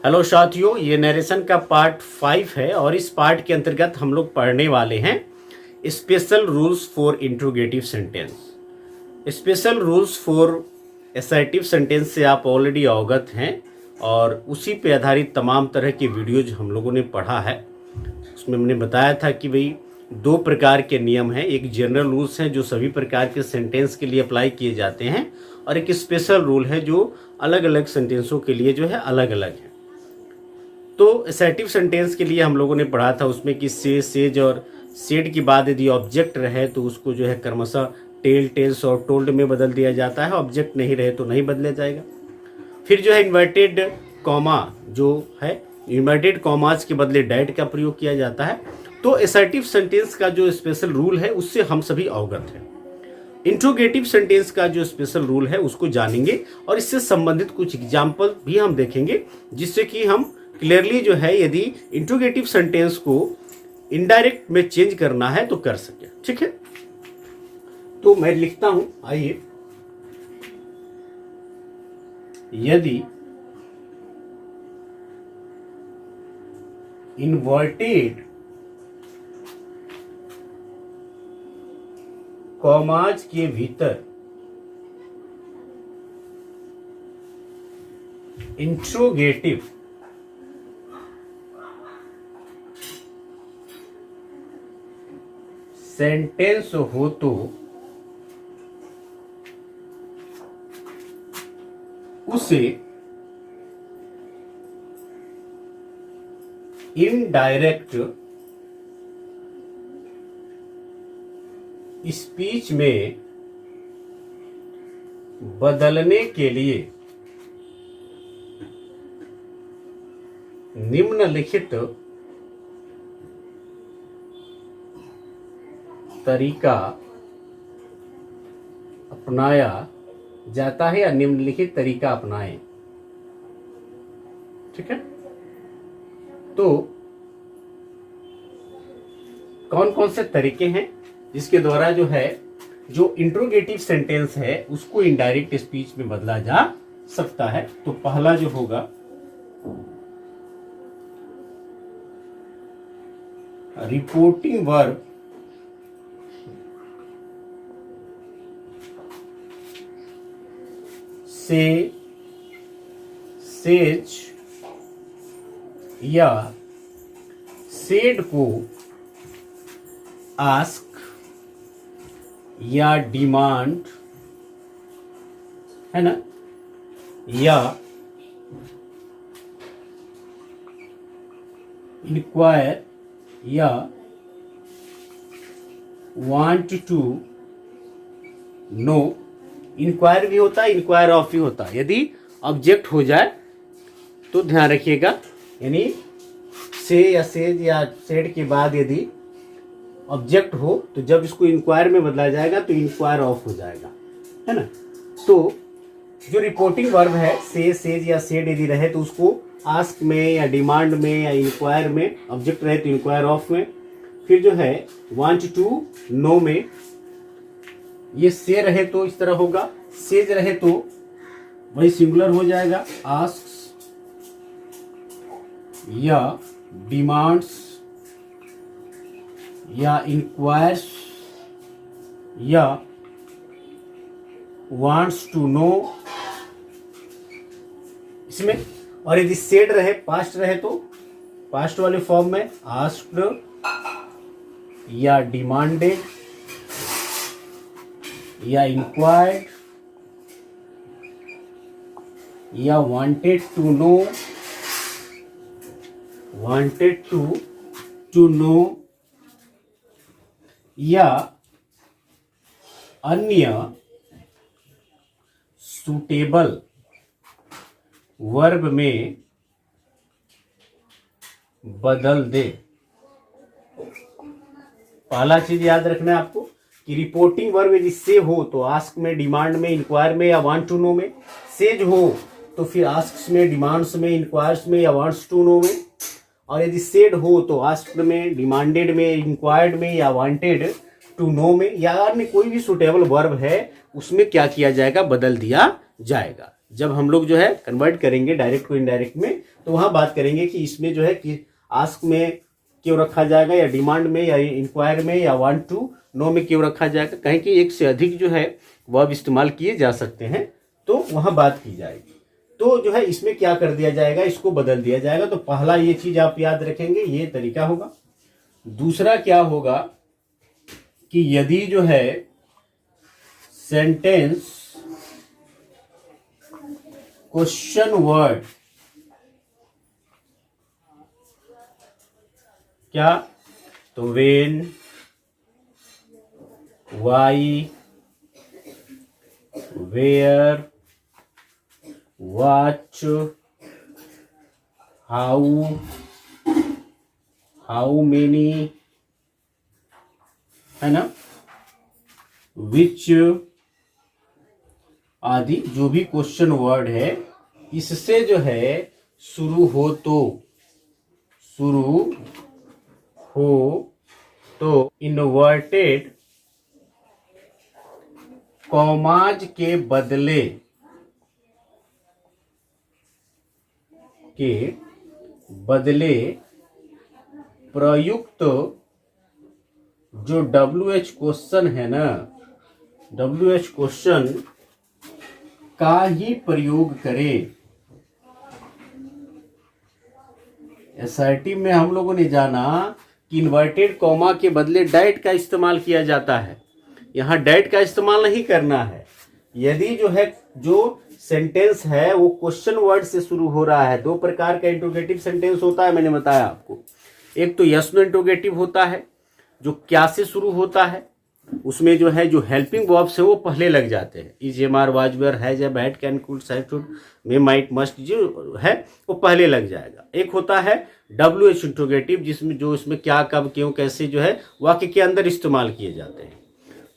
Hello साथियों, ये narration का पार्ट 5 है और इस पार्ट के अंतर्गत हम लोग पढ़ने वाले हैं special rules for interrogative sentence. Special rules for assertive sentence से आप ऑलरेडी अवगत हैं और उसी पे आधारित तमाम तरह के वीडियोज हम लोगों ने पढ़ा है। उसमें हमने बताया था कि भाई दो प्रकार के नियम हैं, एक जनरल रूल्स हैं जो सभी प्रकार के सेंटेंस के लिए अप्लाई किए जाते हैं और एक स्पेशल रूल है जो अलग अलग सेंटेंसों के लिए जो है अलग अलग है। तो असर्टिव सेंटेंस के लिए हम लोगों ने पढ़ा था उसमें कि से, सेज और सेड के बाद यदि ऑब्जेक्ट रहे तो उसको जो है क्रमशः टेल, टेल्स और टोल्ड में बदल दिया जाता है। ऑब्जेक्ट नहीं रहे तो नहीं बदला जाएगा। फिर जो है इन्वर्टेड कॉमा जो है, इन्वर्टेड कॉमाज के बदले डैट का प्रयोग किया जाता है। तो असर्टिव सेंटेंस का जो स्पेशल रूल है उससे हम सभी अवगत हैं। इंट्रोगेटिव सेंटेंस का जो स्पेशल रूल है उसको जानेंगे और इससे संबंधित कुछ एग्जाम्पल भी हम देखेंगे जिससे कि हम क्लियरली जो है यदि इंट्रोगेटिव सेंटेंस को इनडायरेक्ट में चेंज करना है तो कर सके। ठीक है, तो मैं लिखता हूं, आइए। यदि इन्वर्टेड कॉमाज के भीतर इंट्रोगेटिव सेंटेंस हो तो उसे इनडायरेक्ट स्पीच में बदलने के लिए निम्नलिखित तरीका अपनाया जाता है या निम्नलिखित तरीका अपनाएं। ठीक है, तो कौन कौन से तरीके हैं जिसके द्वारा जो है जो इंट्रोगेटिव सेंटेंस है उसको इनडायरेक्ट स्पीच में बदला जा सकता है। तो पहला जो होगा रिपोर्टिंग वर्ब से, सेज या सेड को आस्क या डिमांड, है ना, या इंक्वायर या वांट टू नो। इंक्वायर भी होता है, इंक्वायर ऑफ भी होता है। यदि ऑब्जेक्ट हो जाए तो ध्यान रखिएगा, यानी से या सेज या सेड के बाद यदि ऑब्जेक्ट हो तो जब इसको इंक्वायर में बदला जाएगा तो इंक्वायर ऑफ हो जाएगा, है ना। तो जो रिपोर्टिंग वर्ब है से, सेज या सेड यदि रहे तो उसको आस्क में या डिमांड में या इंक्वायर में, ऑब्जेक्ट रहे तो इंक्वायर ऑफ में। फिर जो है वांट टू नो में, ये से रहे तो इस तरह होगा, सेज रहे तो वही सिंगुलर हो जाएगा, आस्क्स या डिमांड्स या इंक्वायर्स या वांट्स टू नो इसमें। और यदि सेड रहे, पास्ट रहे तो पास्ट वाले फॉर्म में आस्क्ड या डिमांडेड या इंक्वायर्ड या wanted to know, wanted to know या अन्य सूटेबल वर्ब में बदल दे। पहला चीज याद रखना है आपको कि रिपोर्टिंग वर्ब यदि से हो तो आस्क में, डिमांड में, इंक्वायर में या वांट टू नो में। सेज हो तो फिर आस्क्स में, डिमांड्स में, इंक्वायर्स में या वांट्स टू नो में। और यदि सेड हो तो आस्क्ड में, डिमांडेड में, इंक्वायर्ड में या वांटेड टू नो में या अन्य कोई भी सुटेबल वर्ब है उसमें क्या किया जाएगा, बदल दिया जाएगा। जब हम लोग जो है कन्वर्ट करेंगे डायरेक्ट को इनडायरेक्ट में, तो वहां बात करेंगे कि इसमें जो है कि आस्क में क्यों रखा जाएगा, या डिमांड में, या इंक्वायर में, या वांट टू नो में क्यों रखा जाएगा। कहें कि एक से अधिक जो है वर्ब इस्तेमाल किए जा सकते हैं, तो वहां बात की जाएगी। तो जो है इसमें क्या कर दिया जाएगा, इसको बदल दिया जाएगा। तो पहला ये चीज आप याद रखेंगे, ये तरीका होगा। दूसरा क्या होगा कि यदि जो है सेंटेंस क्वेश्चन वर्ड क्या, तो when, why, where, watch, how many, है ना, which आदि जो भी क्वेश्चन वर्ड है, इससे जो है शुरू हो तो इन्वर्टेड कॉमाज के बदले प्रयुक्त जो WH क्वेश्चन है ना, WH क्वेश्चन का ही प्रयोग करें। एसआरटी में हम लोगों ने जाना कि इन्वर्टेड कॉमा के बदले डैट का इस्तेमाल किया जाता है। यहां डैट का इस्तेमाल नहीं करना है। यदि जो है जो सेंटेंस है वो क्वेश्चन वर्ड से शुरू हो रहा है। दो प्रकार का इंट्रोगेटिव सेंटेंस होता है, मैंने बताया आपको। एक तो यस नो इंट्रोगेटिव होता है जो क्या से शुरू होता है, उसमें जो है जो हेल्पिंग वर्ब्स है वो पहले लग जाते हैं। Is, am, are, was, were, has, have, had, can, could, shall, should, may, might, must जो है वो पहले लग जाएगा। एक होता है WH इंट्रोगेटिव जिसमें जो इसमें क्या, कब, क्यों, कैसे जो है वाक्य के अंदर इस्तेमाल किए जाते हैं।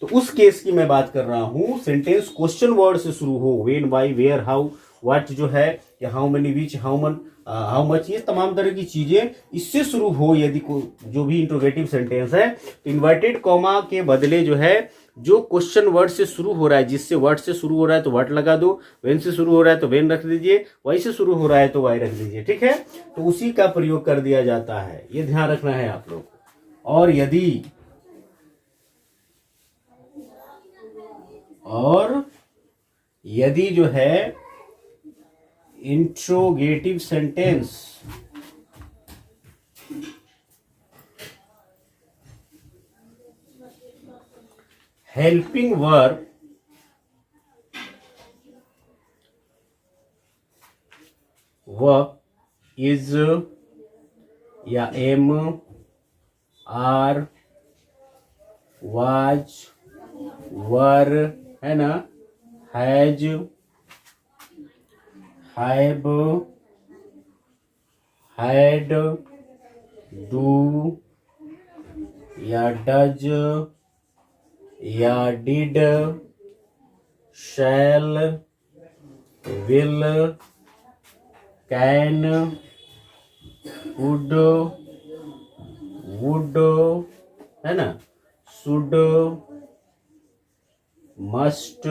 तो उस केस की मैं बात कर रहा हूं, सेंटेंस क्वेश्चन वर्ड से शुरू हो, when, why, where, how, what जो है, या how many, which, how much, ये तमाम तरह की चीजें इससे शुरू हो यदि जो भी इंट्रोगेटिव सेंटेंस है, तो इन्वर्टेड कॉमा के बदले जो है जो क्वेश्चन वर्ड से शुरू हो रहा है, जिससे वर्ड से शुरू हो रहा है तो वर्ड लगा दो, वेन से शुरू हो रहा है तो वेन रख दीजिए, वाई से शुरू हो रहा है तो वाई रख दीजिए। ठीक है, तो उसी का प्रयोग कर दिया जाता है, ये ध्यान रखना है आप लोग। और यदि जो है interrogative sentence helping verb is, या एम, आर, वाज, वर, है ना, हैज, हैव, हैड, डू, या डज, या did, shall, will, can, would, है ना, शुड, मस्ट,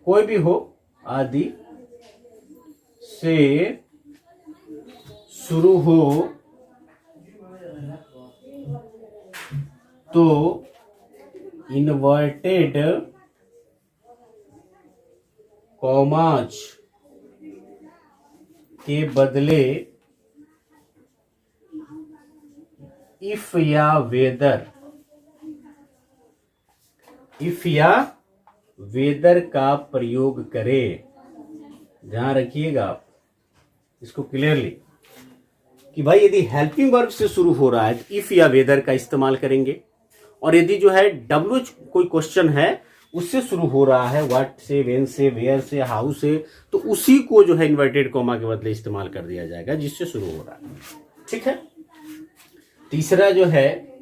कोई भी हो आदि से शुरू हो तो इन्वर्टेड कॉमाज के बदले इफ या वेदर का प्रयोग करें। ध्यान रखिएगा आप इसको क्लियरली कि भाई यदि हेल्पिंग वर्ब से शुरू हो रहा है तो इफ या वेदर का इस्तेमाल करेंगे, और यदि जो है WH कोई क्वेश्चन है उससे शुरू हो रहा है, व्हाट से, वेन से, वेयर से, हाउ से, तो उसी को जो है इन्वर्टेड कॉमा के बदले इस्तेमाल कर दिया जाएगा जिससे शुरू हो रहा है। ठीक है, तीसरा जो है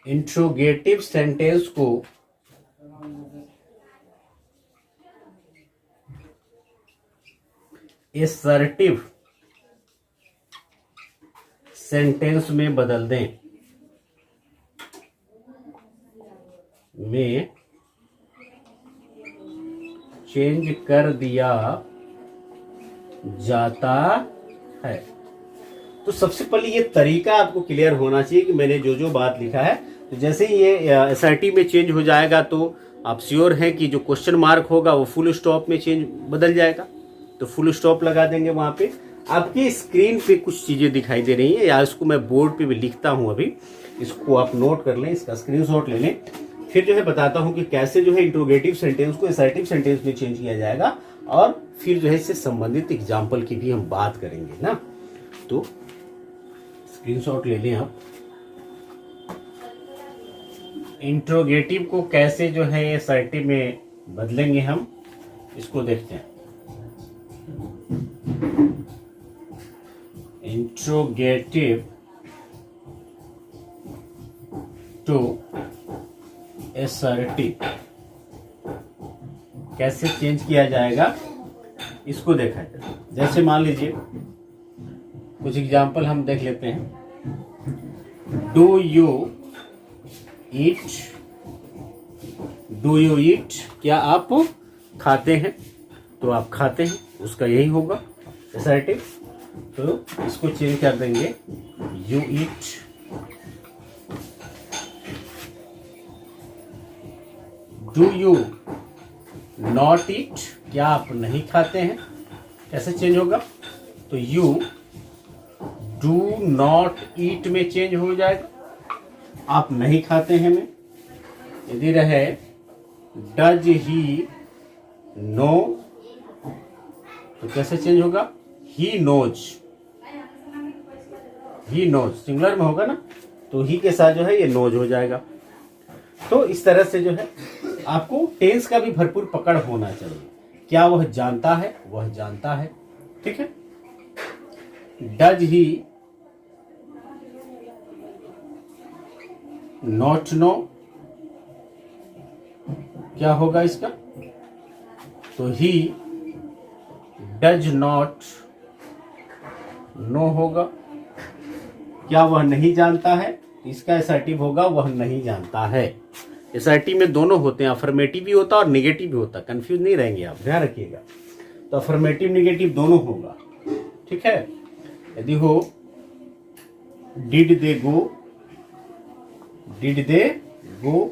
इंट्रोगेटिव सेंटेंस को असर्टिव सेंटेंस में बदल दें। में चेंज कर दिया जाता है। तो सबसे पहले ये तरीका आपको क्लियर होना चाहिए कि मैंने जो जो बात लिखा है, तो जैसे ही ये एसआरटी में चेंज हो जाएगा तो आप श्योर हैं कि जो क्वेश्चन मार्क होगा वो फुल स्टॉप में चेंज बदल जाएगा। तो फुल स्टॉप लगा देंगे वहां पे। आपकी स्क्रीन पे कुछ चीजें दिखाई दे रही हैं, या इसको मैं बोर्ड पे भी लिखता हूं अभी, इसको आप नोट कर लें, इसका स्क्रीनशॉट ले लें। फिर जो है बताता हूं कि कैसे जो है इंट्रोगेटिव सेंटेंस को असर्टिव सेंटेंस में चेंज किया जाएगा, और फिर जो है इससे संबंधित एग्जाम्पल की भी हम बात करेंगे ना। तो स्क्रीनशॉट ले लें आप। इंट्रोगेटिव को कैसे जो है असर्टिव में बदलेंगे हम, इसको देखते हैं। इंट्रोगेटिव टू असर्टिव कैसे चेंज किया जाएगा, इसको देखा जाए। जैसे मान लीजिए कुछ एग्जाम्पल हम देख लेते हैं। Do you eat, do you eat, क्या आप खाते हैं? तो आप खाते हैं, उसका यही होगा असर्टिव। तो इसको चेंज कर देंगे, you eat. Do you not eat, क्या आप नहीं खाते हैं? कैसे चेंज होगा? तो यू डू नॉट ईट में चेंज हो जाएगा, आप नहीं खाते हैं में। यदि रहे डज ही नो, तो कैसे चेंज होगा? He knows, he knows singular में होगा ना, तो ही के साथ जो है ये नोज हो जाएगा। तो इस तरह से जो है आपको टेंस का भी भरपूर पकड़ होना चाहिए। क्या वह जानता है? वह जानता है, ठीक है। डज ही नॉट नो, क्या होगा इसका? तो ही डज नॉट नो होगा। क्या वह नहीं जानता है? इसका असर्टिव होगा वह नहीं जानता है। असर्टिव में दोनों होते हैं, अफर्मेटिव भी होता है और निगेटिव भी होता है, कंफ्यूज नहीं रहेंगे आप, ध्यान रखिएगा। तो अफर्मेटिव निगेटिव दोनों होगा, ठीक है। यदि हो did they go, did they गो,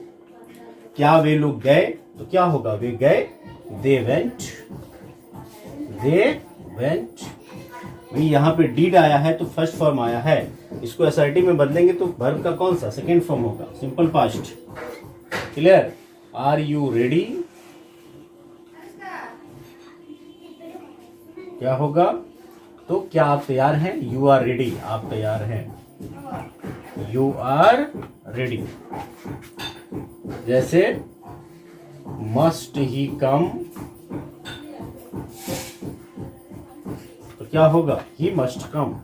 क्या वे लोग गए? तो क्या होगा? वे गए, दे वेंट, दे वेंट। यहाँ पे डिड आया है तो फर्स्ट फॉर्म आया है, इसको असर्टिव में बदलेंगे तो वर्ब का कौन सा? सेकेंड फॉर्म होगा, simple past. Clear? Are you ready, क्या होगा? तो क्या आप तैयार हैं? यू आर रेडी, आप तैयार हैं, यू आर रेडी। जैसे मस्ट ही कम, तो क्या होगा? He must come.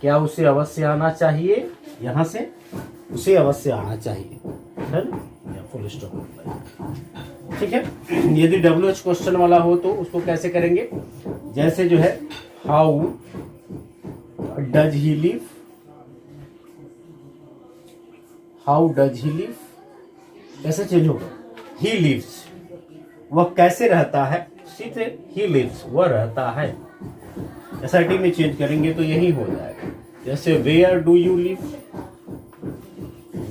क्या उसे अवश्य आना चाहिए? यहां से उसे अवश्य आना चाहिए, है ना? या फुल स्टॉप, ठीक है। यदि WH क्वेश्चन वाला हो तो उसको कैसे करेंगे? जैसे जो है how does he live, how does he live, कैसे चेंज होगा? ही लिव्स, वह कैसे रहता है? सीधे ही लिव्स, वह रहता है। असर्टिव में चेंज करेंगे तो यही हो जाएगा। जैसे where do you live,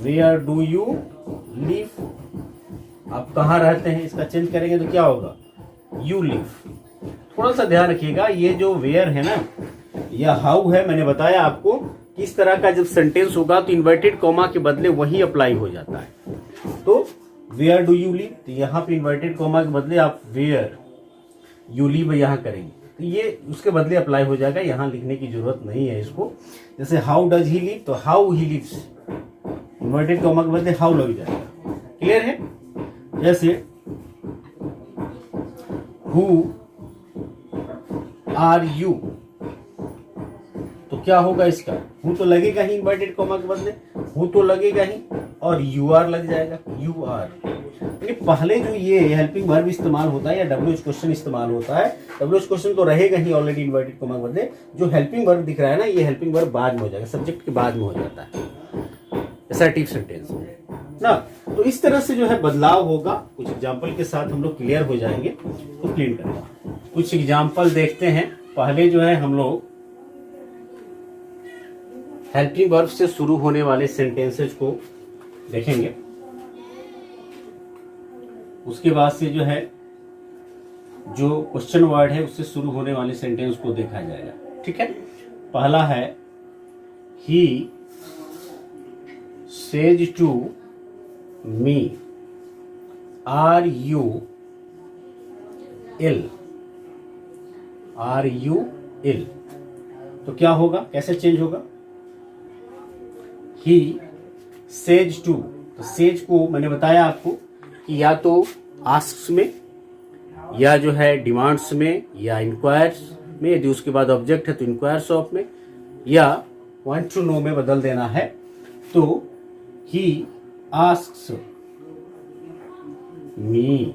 where do you live, आप कहाँ रहते हैं? इसका चेंज करेंगे तो क्या होगा? You live. थोड़ा सा ध्यान रखिएगा, ये जो वेयर है ना या हाउ है, मैंने बताया आपको किस तरह का जब सेंटेंस होगा तो इन्वर्टेड कॉमा के बदले वही अप्लाई हो जाता है। तो वेयर डू यू लिव, तो यहाँ पे इन्वर्टेड कॉमा के बदले आप वेयर यू लिव यहाँ करेंगे तो ये उसके बदले अप्लाई हो जाएगा, यहाँ लिखने की जरूरत नहीं है इसको। जैसे हाउ डज ही लिव, तो how he lives, inverted comma के बदले हाउ लग जाएगा। क्लियर है? जैसे हु आर यू, तो क्या होगा इसका? हु तो लगेगा ही इन्वर्टेड कॉमा के बदले, हु तो लगेगा ही, और यू आर लग जाएगा, यू आर। पहले जो ये हेल्पिंग वर्ब इस्तेमाल होता है या WH क्वेश्चन इस्तेमाल होता है, WH क्वेश्चन तो रहेगा ही ऑलरेडी इन्वर्टेड कॉमा के बदले, जो हेल्पिंग वर्ब दिख रहा है ना, ये हेल्पिंग वर्ब बाद में हो जाएगा, सब्जेक्ट के बाद में हो जाता है। असर्टिव सेंटेंस ना। तो इस तरह से जो है बदलाव होगा। कुछ एग्जाम्पल के साथ हम लोग क्लियर हो जाएंगे तो क्लीन करेंगे। कुछ एग्जाम्पल देखते हैं। पहले जो है हम लोग हेल्पिंग वर्ब से शुरू होने वाले सेंटेंसेस को देखेंगे, उसके बाद से जो है जो क्वेश्चन वर्ड है उससे शुरू होने वाले सेंटेंस को देखा जाएगा। ठीक है, पहला है he says to me are you ill. Are you ill तो क्या होगा, कैसे चेंज होगा? ही सेज टू, तो सेज को मैंने बताया आपको कि या तो आस्क्स में, या जो है डिमांड्स में, या इंक्वायर्स में, यदि उसके बाद ऑब्जेक्ट है तो इंक्वायर्स ऑफ में, या वांट टू नो में बदल देना है। तो ही आस्क्स मी,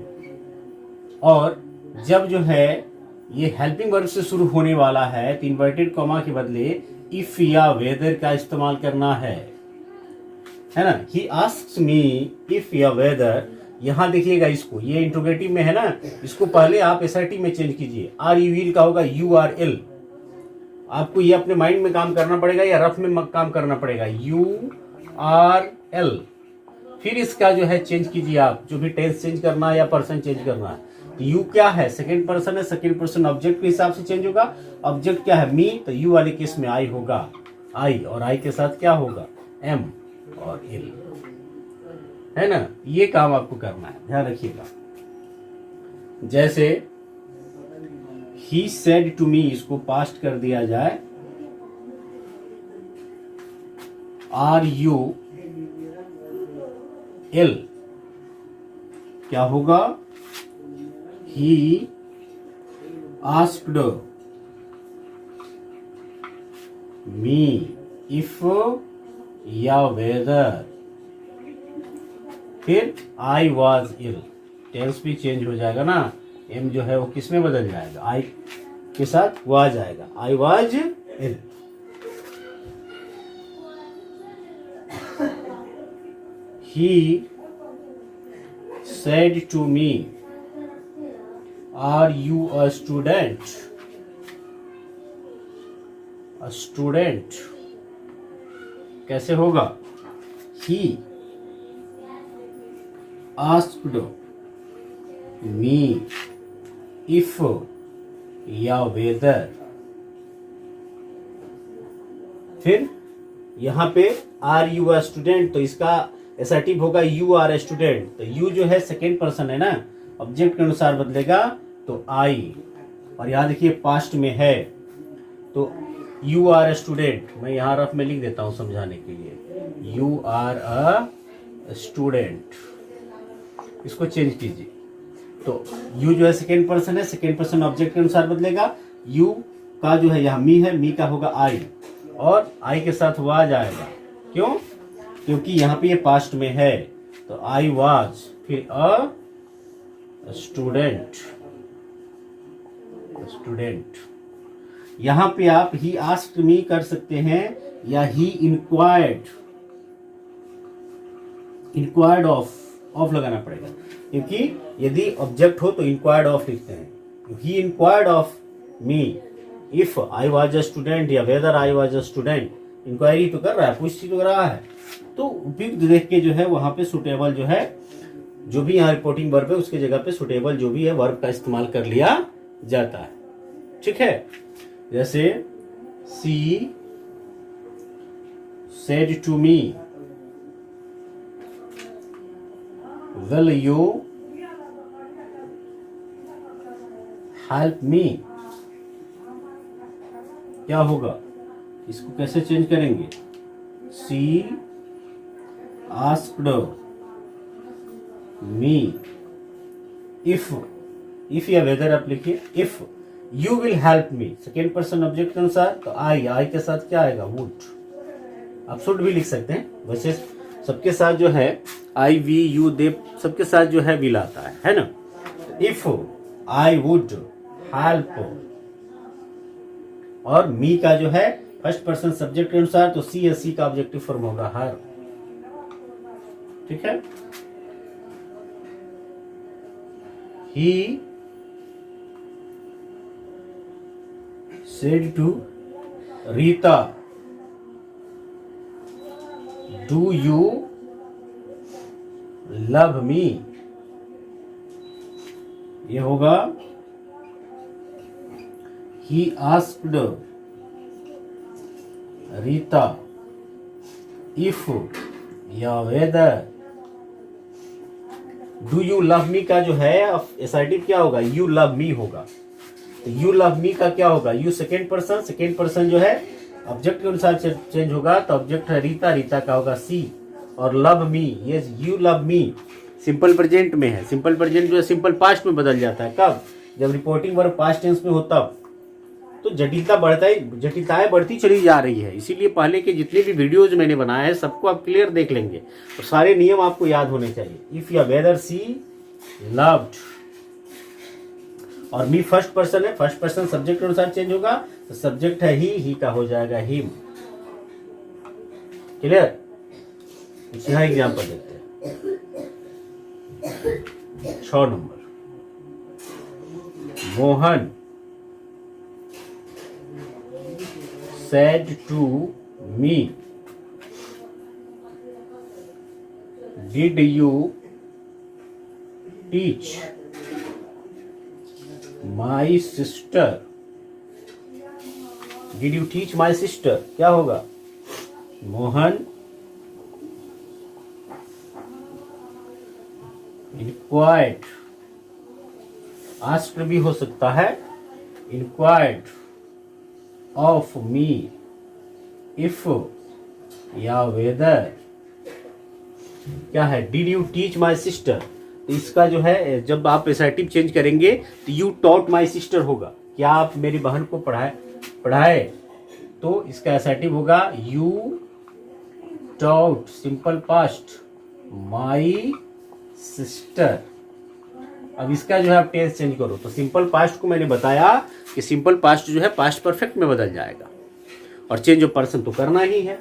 और जब जो है ये हेल्पिंग वर्ब से शुरू होने वाला है तो इन्वर्टेड कॉमा के बदले इफ या वेदर का इस्तेमाल करना है ना। ही आस्क्स मी इफ या वेदर, यहां देखिएगा इसको, ये इंट्रोगेटिव में है ना, इसको पहले आप एसर्टिव में चेंज कीजिए। आर यू विल का होगा यू आर एल। आपको ये अपने माइंड में काम करना पड़ेगा या रफ में काम करना पड़ेगा। यू आर एल, फिर इसका जो है चेंज कीजिए आप, जो भी टेंस चेंज करना है या पर्सन चेंज करना है। तो यू क्या है, सेकंड पर्सन है, सेकंड पर्सन ऑब्जेक्ट के हिसाब से चेंज होगा। ऑब्जेक्ट क्या है, मी, तो यू वाले केस में आई होगा, आई, और आई के साथ क्या होगा, एम और एल, है ना। ये काम आपको करना है, ध्यान रखिएगा। जैसे ही सेड टू मी, इसको पास्ट कर दिया जाए, आर यू एल, क्या होगा, ही आस्क्ड मी इफ या वेदर, फिर आई वॉज इल, टेंस भी चेंज हो जाएगा ना। एम जो है वो किस में बदल जाएगा, आई के साथ वो आ जाएगा, I was ill. He said to me, are you a student? A student कैसे होगा, he asked me if या whether, फिर यहां पे आर यू अ स्टूडेंट, तो इसका एसर्टिव होगा यू आर ए स्टूडेंट। तो यू जो है सेकेंड पर्सन है ना, ऑब्जेक्ट के अनुसार बदलेगा तो आई, और यहां देखिए पास्ट में है तो यू आर ए स्टूडेंट, मैं यहां रफ में लिख देता हूं समझाने के लिए, यू आर अ स्टूडेंट, इसको चेंज कीजिए। तो यू जो है सेकेंड पर्सन है, सेकेंड पर्सन ऑब्जेक्ट के अनुसार बदलेगा। यू का जो है यहाँ मी है, मी का होगा आई, और आई के साथ वो आ जाएगा। क्यों, क्योंकि यहाँ पे ये पास्ट में है। तो आई वाज, फिर अ स्टूडेंट, स्टूडेंट। यहां पे आप ही आस्क्ड मी कर सकते हैं, या ही इंक्वायर्ड, इंक्वायर्ड ऑफ लगाना पड़ेगा, क्योंकि यदि ऑब्जेक्ट हो तो इंक्वायर्ड ऑफ लिखते हैं। He inquired of me if I was a student, या whether I was a student. Inquiry तो कर रहा है, पूछ तो रहा है, तो उपयुक्त देख के जो है वहां पे सुटेबल जो है, जो भी यहाँ रिपोर्टिंग वर्ब है उसके जगह पे सुटेबल जो भी है वर्ब का इस्तेमाल कर लिया जाता है। ठीक है, जैसे she said to me, will you help me, क्या होगा, इसको कैसे चेंज करेंगे, सी आस्क्ड मी इफ या वेदर आप लिखिए, if you will help me, second person object के अनुसार, तो आई के साथ क्या आएगा, वुड। आप शुड भी लिख सकते हैं, वैसे सबके साथ जो है आई वी यू दे सबके साथ जो है विल आता है ना। इफ आई वुड हेल्प, और मी का जो है फर्स्ट पर्सन सब्जेक्ट के अनुसार, तो सी एस सी का ऑब्जेक्टिव फॉर्म होगा हर। ठीक है। ही said to Rita, do you love me. ये होगा he asked रीता if या whether do you love me का जो है एसर्टिव क्या होगा, यू लव मी होगा। तो यू लव मी का क्या होगा, यू सेकेंड पर्सन जो है ऑब्जेक्ट के अनुसार चेंज होगा, तो ऑब्जेक्ट है रीता, रीता का होगा सी, और लव मी, ये you love me simple present में है। सिंपल प्रेजेंट जो है सिंपल पास्ट में बदल जाता है, कब, जब रिपोर्टिंग वर्ब पास्ट टेंस में होता। तो जटिलताएं बढ़ती चली जा रही है, इसीलिए पहले के जितने भी वीडियोज मैंने बनाए हैं सबको आप क्लियर देख लेंगे और सारे नियम आपको याद होने चाहिए। इफ या वेदर सी लव्ड, और मी फर्स्ट पर्सन है, फर्स्ट पर्सन सब्जेक्ट के अनुसार चेंज होगा, तो सब्जेक्ट है ही का हो जाएगा हिम। क्लियर। यहाँ एग्जाम्पल देखते हैं। 6 number, Mohan said to me, did you teach my sister? Did you teach my sister? क्या होगा, मोहन inquired, asked भी हो सकता है, inquired of me if या whether क्या है, did you teach my sister। तो इसका जो है जब आप एसर्टिव चेंज करेंगे तो you taught my sister होगा, क्या आप मेरी बहन को पढ़ाए, तो इसका एसर्टिव होगा you taught simple past my sister। अब इसका जो है आप टेंस चेंज करो, तो सिंपल पास्ट को मैंने बताया कि सिंपल पास्ट जो है पास्ट परफेक्ट में बदल जाएगा, और चेंज ऑफ पर्सन तो करना ही है।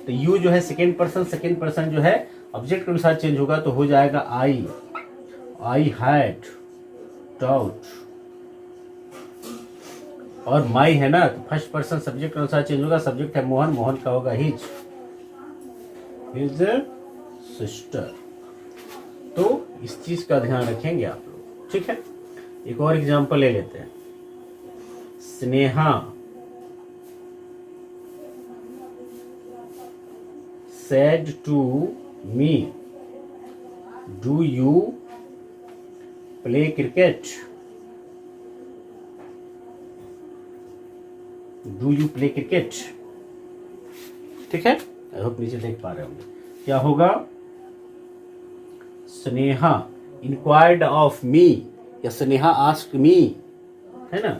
तो यू जो है सेकेंड पर्सन जो है ऑब्जेक्ट के अनुसार चेंज होगा, तो हो जाएगा आई हैड टॉट, और माई है ना, तो फर्स्ट पर्सन सब्जेक्ट के अनुसार चेंज होगा, सब्जेक्ट है मोहन, मोहन का होगा हिज सिस्टर। तो इस चीज का ध्यान रखेंगे आप लोग, ठीक है। एक और एग्जांपल ले लेते हैं। Sneha said to me, do you play cricket? Do you play cricket? ठीक है, आई होप नीचे देख पा रहे होंगे। क्या होगा, स्नेहा इंक्वायर्ड ऑफ मी, या स्नेहा आस्क्ड मी, है ना,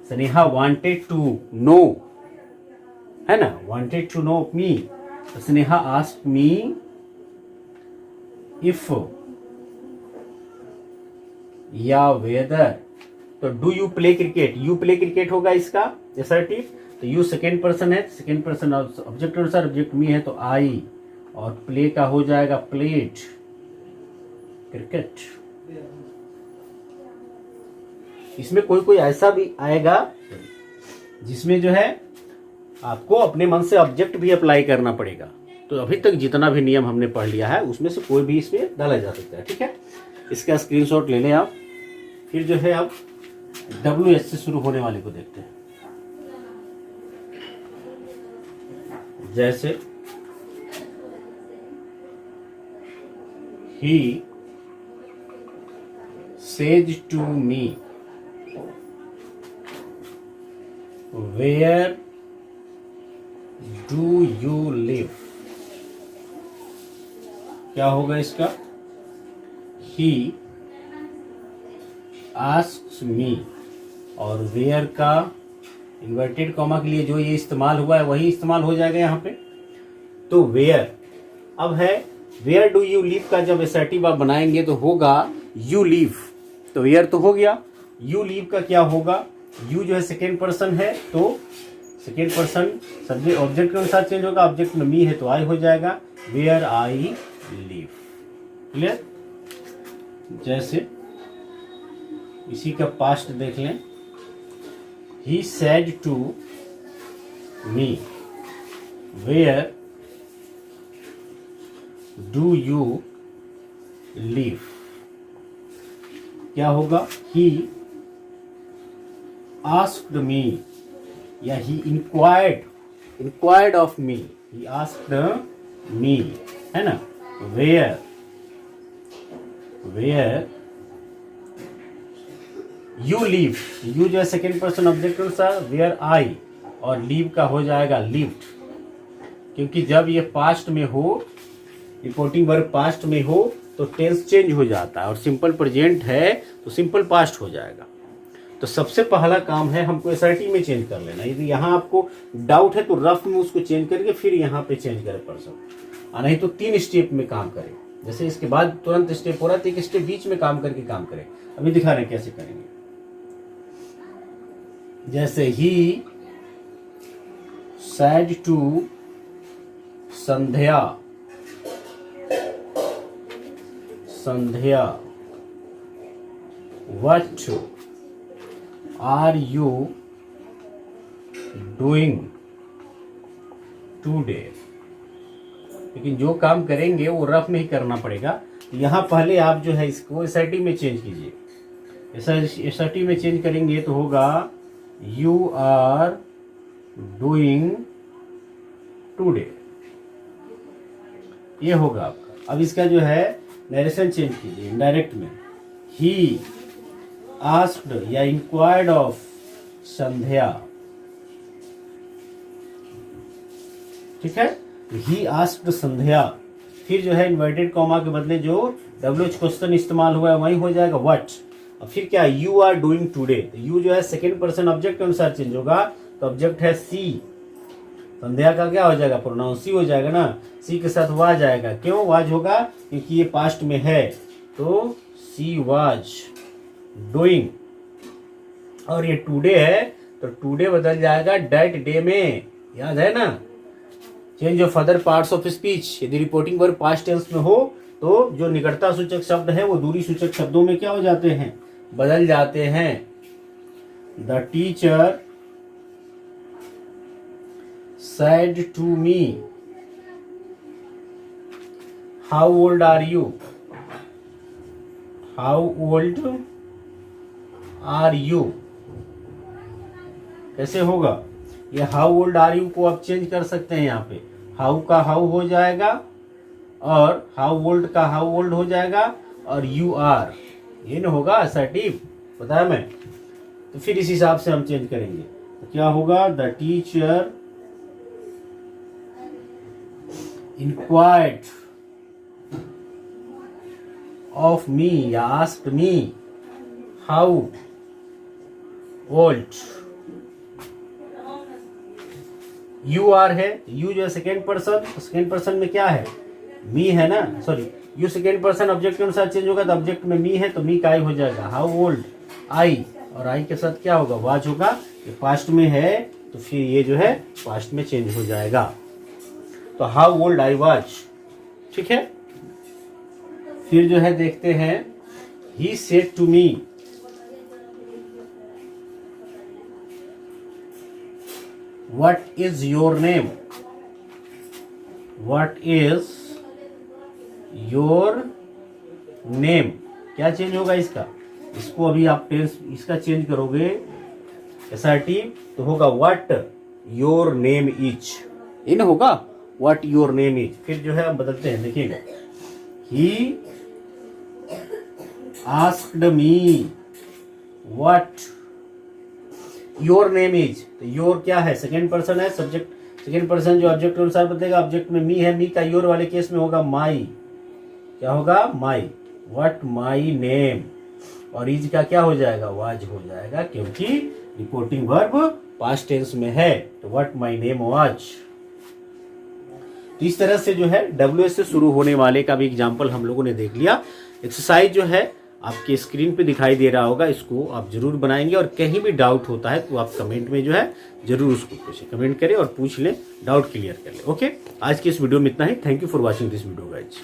स्नेहा वांटेड टू नो, है ना, wanted to know me, Sneha asked me if या वेदर। तो do you play cricket, you play cricket होगा इसका एसर्टिव, तो यू सेकेंड पर्सन है, सेकेंड पर्सन ऑब्जेक्ट अनुसार ऑब्जेक्ट मी है, तो आई, और प्ले का हो जाएगा प्लेड क्रिकेट। इसमें कोई ऐसा भी आएगा जिसमें जो है आपको अपने मन से ऑब्जेक्ट भी अप्लाई करना पड़ेगा। तो अभी तक जितना भी नियम हमने पढ़ लिया है उसमें से कोई भी इसमें डाला जा सकता है, ठीक है। इसका स्क्रीनशॉट ले लें आप। फिर जो है आप WH से शुरू होने वाले को देखते हैं। जैसे he said to me, where do you live? क्या होगा इसका, he asks me, और where का इन्वर्टेड कॉमा के लिए जो ये इस्तेमाल हुआ है वही इस्तेमाल हो जाएगा यहाँ पे। तो where अब है, where do you live का जब एसर्टिव आप बनाएंगे तो होगा you live, तो where तो हो गया, you live का क्या होगा, you जो है सेकेंड पर्सन है, तो सेकेंड पर्सन सब्जेक्ट ऑब्जेक्ट के अनुसार चेंज होगा, ऑब्जेक्ट में मी है तो आई हो जाएगा, वेयर आई लिव। क्लियर? जैसे इसी का पास्ट देख लें, he said to me where do you live. क्या होगा? ही आस्क्ड मी या he inquired of me, he asked me, है ना। वेयर यू लिव, यू जो है सेकेंड पर्सन ऑब्जेक्ट अनुसार, वेयर आई और लीव का हो जाएगा लिव्ड, क्योंकि जब ये पास्ट में हो, रिपोर्टिंग वर्ब पास्ट में हो तो टेंस चेंज हो जाता है, और सिंपल प्रेजेंट है तो सिंपल पास्ट हो जाएगा। तो सबसे पहला काम है हमको एसआरटी में चेंज कर लेना। यदि यहाँ आपको डाउट है तो रफ में उसको चेंज करके फिर यहाँ पे चेंज करें पर्सन, और नहीं तो 3 स्टेप में काम करें। जैसे इसके बाद तुरंत स्टेप हो रहा है तो एक स्टेप बीच में काम करके काम करें। अभी दिखा रहे हैं कैसे करेंगे। जैसे he said to Sandhya, what are you doing today. लेकिन जो काम करेंगे वो रफ में ही करना पड़ेगा। तो यहाँ पहले आप जो है इसको एसआरटी में चेंज कीजिए। एसआरटी में चेंज करेंगे तो होगा यू आर डूइंग टुडे, ये होगा आपका। अब इसका जो है नरेशन चेंज कीजिए इनडायरेक्ट में, ही आस्क्ड या इंक्वायर्ड ऑफ संध्या, ठीक है। ही आस्क्ड संध्या, फिर जो है इन्वर्टेड कॉमा के बदले जो WH क्वेश्चन इस्तेमाल हुआ है वही हो जाएगा व्हाट। अब फिर क्या, यू आर डूइंग टुडे, तो यू जो है सेकेंड पर्सन ऑब्जेक्ट के अनुसार चेंज होगा, तो ऑब्जेक्ट है सी, संध्या का क्या हो जाएगा, प्रोनाउन सी हो जाएगा ना, सी के साथ वाज आएगा। क्यों वाज होगा? क्योंकि ये पास्ट में है, तो सी वाज डूइंग, और ये टुडे है तो टुडे बदल जाएगा डेट डे में, याद है ना। Change of other parts of speech, यदि रिपोर्टिंग वर्ब पास्ट टेंस में हो तो जो निकटता सूचक शब्द है वो दूरी सूचक शब्दों में क्या हो जाते हैं, बदल जाते हैं। The teacher said to me, how old are you? How old are you? कैसे होगा? ये how old are you को आप चेंज कर सकते हैं। यहाँ पे how का how हो जाएगा, और how old का how old हो जाएगा, और you are, ये न होगा असर्टिव, बताया मैं। तो फिर इस हिसाब से हम चेंज करेंगे। तो क्या होगा? The teacher inquired of me या asked me how old you are है। you जो है सेकेंड पर्सन में क्या है, मी है ना, sorry you second person object के अनुसार चेंज होगा, तो ऑब्जेक्ट में मी है तो मी का आई हो जाएगा। how old आई, और आई के साथ क्या होगा, वाज होगा। ये पास्ट में है तो फिर ये जो है पास्ट में चेंज हो जाएगा। तो हाउ ओल्ड आई वाज, ठीक है। फिर जो है देखते हैं, he said to me, what is your name, what is your name. क्या चेंज होगा इसका, इसको अभी आप टेंस इसका चेंज करोगे एसआरटी तो होगा व्हाट योर नेम इज, ये ना होगा व्हाट योर नेम इज। फिर जो है हम बदलते हैं, देखिएगा, ही asked me what your name is. तो योर क्या है, सेकेंड पर्सन है, सब्जेक्ट सेकेंड पर्सन जो ऑब्जेक्ट के अनुसार बदलेगा, ऑब्जेक्ट में मी है, मी का योर वाले केस में होगा माई, क्या होगा, माई, व्हाट माई नेम, और इज का क्या हो जाएगा, वाज हो जाएगा, क्योंकि रिपोर्टिंग वर्ब पास्ट टेंस में है, तो व्हाट माई नेम वाज। तो इस तरह से जो है WH से शुरू होने वाले का भी एग्जाम्पल हम लोगों ने देख लिया। एक्सरसाइज जो है आपके स्क्रीन पे दिखाई दे रहा होगा, इसको आप जरूर बनाएंगे। और कहीं भी डाउट होता है तो आप कमेंट में जो है जरूर उसको पूछें, कमेंट करें और पूछ लें, डाउट क्लियर कर लें। ओके, आज की इस वीडियो में इतना ही। Thank you for watching this video guys.